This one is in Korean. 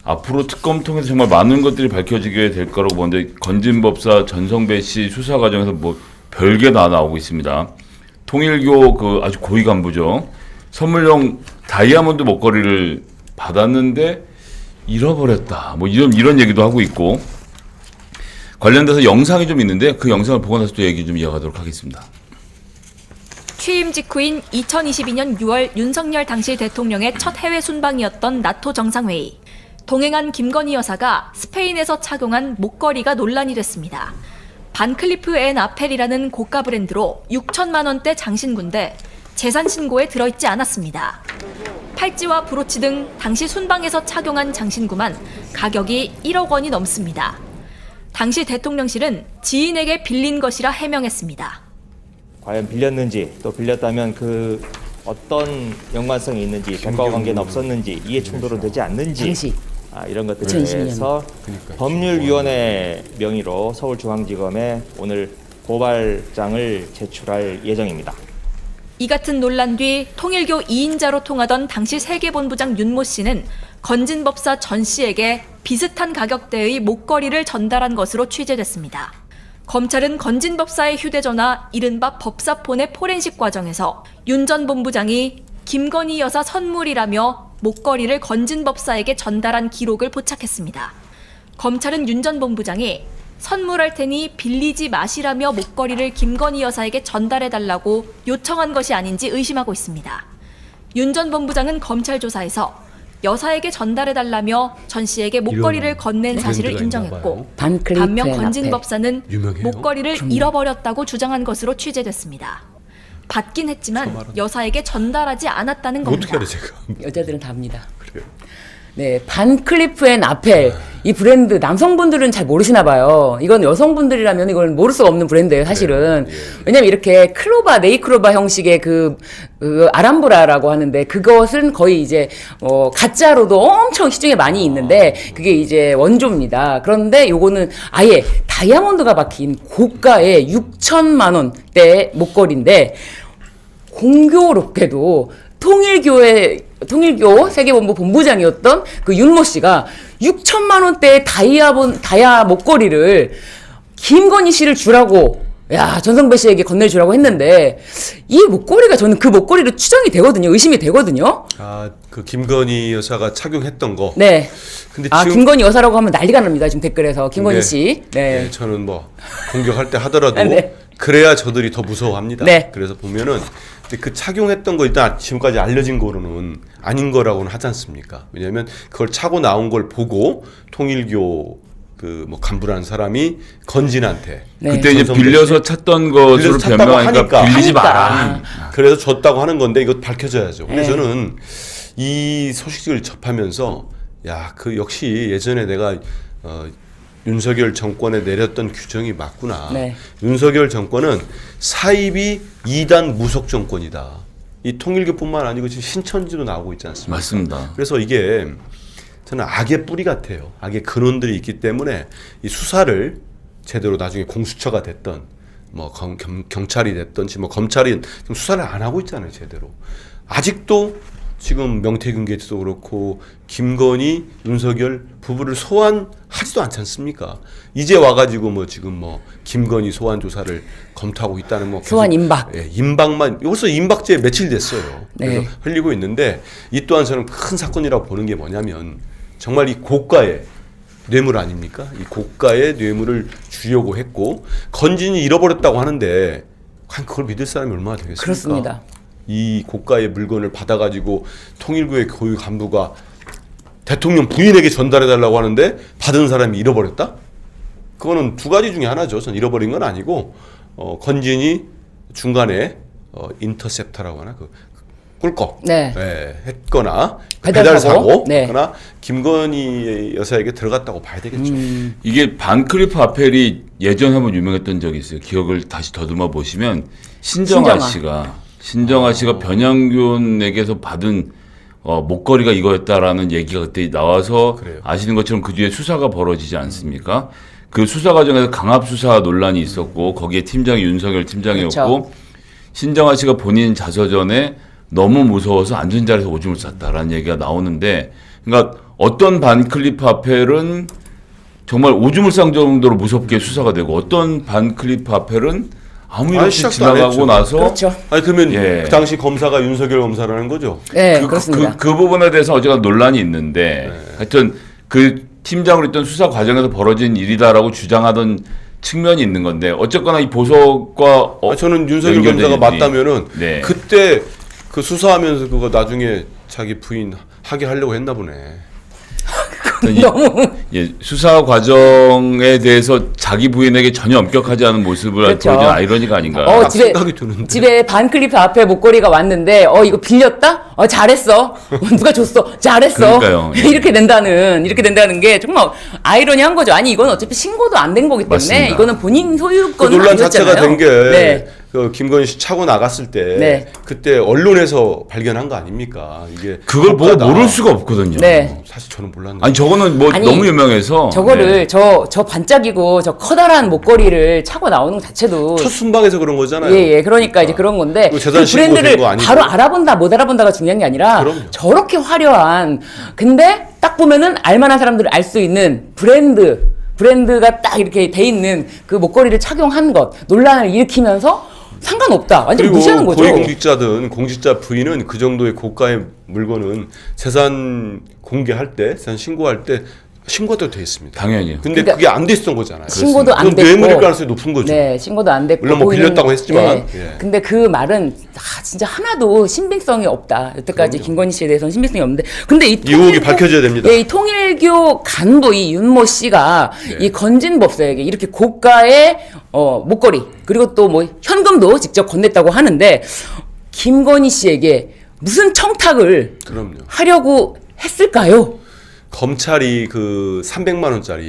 앞으로 특검 통해서 정말 많은 것들이 밝혀지게 될 거라고 보는데 건진법사 전성배 씨 수사 과정에서 뭐 별게 다 나오고 있습니다. 통일교 그 아주 고위 간부죠. 선물용 다이아몬드 목걸이를 받았는데 잃어버렸다. 뭐 이런 얘기도 하고 있고 관련돼서 영상이 좀 있는데 그 영상을 보고 나서 또 얘기 좀 이어가도록 하겠습니다. 취임 직후인 2022년 6월 윤석열 당시 대통령의 첫 해외 순방이었던 나토 정상회의. 동행한 김건희 여사가 스페인에서 착용한 목걸이가 논란이 됐습니다. 반클리프 앤 아펠이라는 고가 브랜드로 6천만 원대 장신구인데 재산 신고에 들어있지 않았습니다. 팔찌와 브로치 등 당시 순방에서 착용한 장신구만 가격이 1억 원이 넘습니다. 당시 대통령실은 지인에게 빌린 것이라 해명했습니다. 과연 빌렸는지 또 빌렸다면 그 어떤 연관성이 있는지 대가와 관계는 없었는지 이해 충돌은 되지 않는지 이런 것들에 대해서 법률위원회 명의로 서울중앙지검에 오늘 고발장을 제출할 예정입니다. 이 같은 논란 뒤 통일교 2인자로 통하던 당시 세계본부장 윤모 씨는 건진법사 전 씨에게 비슷한 가격대의 목걸이를 전달한 것으로 취재됐습니다. 검찰은 건진법사의 휴대전화 이른바 법사폰의 포렌식 과정에서 윤 전 본부장이 김건희 여사 선물이라며 목걸이를 건진법사에게 전달한 기록을 포착했습니다. 검찰은 윤 전 본부장이 선물할 테니 빌리지 마시라며 목걸이를 김건희 여사에게 전달해달라고 요청한 것이 아닌지 의심하고 있습니다. 윤 전 본부장은 검찰 조사에서 여사에게 전달해달라며 전 씨에게 목걸이를 건넨 사실을 인정했고 반면 건진법사는 목걸이를 잃어버렸다고 주장한 것으로 취재됐습니다. 받긴 했지만 여사에게 전달하지 않았다는 겁니다. 어떻게 알아 제가? 여자들은 다 압니다. 그래요. 네, 반클리프 앤 아펠 이 브랜드 남성분들은 잘 모르시나 봐요. 이건 여성분들이라면 이걸 모를 수가 없는 브랜드예요, 사실은. 네, 예. 왜냐면 이렇게 클로바, 네이클로바 형식의 그 아람브라라고 하는데 그것은 거의 이제 가짜로도 엄청 시중에 많이 있는데 그게 이제 원조입니다. 그런데 요거는 아예 다이아몬드가 박힌 고가의 6천만 원대 목걸이인데 공교롭게도 통일교 세계본부 본부장이었던 그 윤모 씨가 6천만 원대의 다이아 목걸이를 김건희 씨를 주라고 전성배 씨에게 건네주라고 했는데 이 목걸이가 저는 그 목걸이로 추정이 되거든요. 의심이 되거든요. 그 김건희 여사가 착용했던 거. 네. 근데 지금 김건희 여사라고 하면 난리가 납니다. 지금 댓글에서 김건희 네. 씨. 네. 네, 저는 뭐 공격할 때 하더라도 네. 그래야 저들이 더 무서워합니다. 네. 그래서 보면은 그 착용했던 거 일단 지금까지 알려진 거로는 아닌 거라고는 하지 않습니까? 왜냐하면 그걸 차고 나온 걸 보고 통일교 그 뭐 간부라는 사람이 건진한테 네. 그때 이제 빌려서 찾던 것으로 변명하니까 빌리지 마라. 그래서 줬다고 하는 건데 이거 밝혀져야죠. 근데 네. 저는 이 소식을 접하면서 그 역시 예전에 내가 윤석열 정권에 내렸던 규정이 맞구나. 네. 윤석열 정권은 사입이 2단 무속 정권이다. 이 통일교뿐만 아니고 지금 신천지도 나오고 있지 않습니까? 맞습니다. 그래서 이게 저는 악의 뿌리 같아요. 악의 근원들이 있기 때문에 이 수사를 제대로 나중에 공수처가 됐던 뭐 경찰이 됐든지 뭐 검찰이 지금 수사를 안 하고 있잖아요, 제대로. 아직도 지금 명태균 게이트도 그렇고 김건희, 윤석열 부부를 소환하지도 않지 않습니까? 이제 와가지고 뭐 지금 뭐 김건희 소환 조사를 검토하고 있다는 뭐 소환 임박. 임박만 벌써 임박제 며칠 됐어요. 네. 그래서 흘리고 있는데 이 또한 저는 큰 사건이라고 보는 게 뭐냐면 정말 이 고가의 뇌물 아닙니까? 이 고가의 뇌물을 주려고 했고 건진이 잃어버렸다고 하는데 과연 그걸 믿을 사람이 얼마나 되겠습니까? 그렇습니다. 이 고가의 물건을 받아가지고 통일교의 고위 간부가 대통령 부인에게 전달해달라고 하는데 받은 사람이 잃어버렸다? 그거는 두 가지 중에 하나죠. 전 잃어버린 건 아니고 건진이 중간에 인터셉터라고 하나 꿀꺽 네. 했거나 배달사고? 했거나 김건희 여사에게 들어갔다고 봐야 되겠죠. 이게 반클리프 아펠이 예전에 한번 유명했던 적이 있어요. 기억을 다시 더듬어 보시면 신정아 씨가 변양균에게서 받은 목걸이가 이거였다라는 얘기가 그때 나와서 그래요. 아시는 것처럼 그 뒤에 수사가 벌어지지 않습니까? 그 수사 과정에서 강압수사 논란이 있었고 거기에 팀장이 윤석열 팀장이었고 그렇죠. 신정아 씨가 본인 자서전에 너무 무서워서 앉은 자리에서 오줌을 쌌다라는 얘기가 나오는데 그러니까 어떤 반클리프 아펠은 정말 오줌을쌍 정도로 무섭게 수사가 되고 어떤 반클리프 아펠은 아무 일 아니, 없이 시작도 안 지나가고 했죠. 나서 그렇죠. 아니 그러면 예. 그 당시 검사가 윤석열 검사라는 거죠. 네, 그렇습니다. 그 부분에 대해서 어제가 논란이 있는데 하여튼 그 팀장으로 있던 수사 과정에서 벌어진 일이다라고 주장하던 측면이 있는 건데 어쨌거나 이 보석과 저는 윤석열 연결된 검사가 일들이- 맞다면은 네. 그때 그 수사하면서 그거 나중에 자기 부인 하게 하려고 했나 보네. 너무 예, 수사 과정에 대해서 자기 부인에게 전혀 엄격하지 않은 모습을 그렇죠. 보여준 아이러니가 아닌가. 딱 생각이 드는데. 집에 반클리프 앞에 목걸이가 왔는데 이거 빌렸다? 잘했어. 누가 줬어? 잘했어. 그러니까요. 예. 이렇게 된다는 게 정말 아이러니한 거죠. 아니 이건 어차피 신고도 안 된 거기 때문에 맞습니다. 이거는 본인 그 소유권은 논란 아니었잖아요. 자체가 된 게 네. 그 김건희 씨 차고 나갔을 때 네. 그때 언론에서 발견한 거 아닙니까? 이게 그걸 보고 효과다. 모를 수가 없거든요. 네. 사실 저는 몰랐는데. 아니 저거는 뭐 아니, 너무 유명해서 저거를 네. 저 반짝이고 저 커다란 목걸이를 차고 나오는 것 자체도 첫 순방에서 그런 거잖아요. 예, 그러니까 이제 그런 건데 그 재산 그 신고 브랜드를 된 거 아니고. 바로 알아본다 못 알아본다가 중요한 게 아니라 그럼요. 저렇게 화려한 근데 딱 보면은 알만한 사람들이 알 수 있는 브랜드가 딱 이렇게 돼 있는 그 목걸이를 착용한 것 논란을 일으키면서 상관없다 완전 그리고 무시하는 거죠. 고위공직자든 공직자 부인은 그 정도의 고가의 물건은 재산 공개할 때, 재산 신고할 때 신고도 돼 있습니다. 당연히요. 근데 그러니까 그게 안 됐던 거잖아요. 신고도 안 그건 됐고 뇌물일 가능성이 높은 거죠. 네, 신고도 안 됐고 물론 뭐 보이는- 빌렸다고 했지만, 예. 예. 근데 그 말은 진짜 하나도 신빙성이 없다. 여태까지 김건희 씨에 대해서는 신빙성이 없는데 근데 이 의혹이 밝혀져야 됩니다. 예, 이 통일교 간부 이 윤모 씨가 네. 이 건진법사에게 이렇게 고가의 목걸이 그리고 또 뭐 현금도 직접 건넸다고 하는데 김건희 씨에게 무슨 청탁을 그럼요. 하려고 했을까요? 검찰이 그 300만 원짜리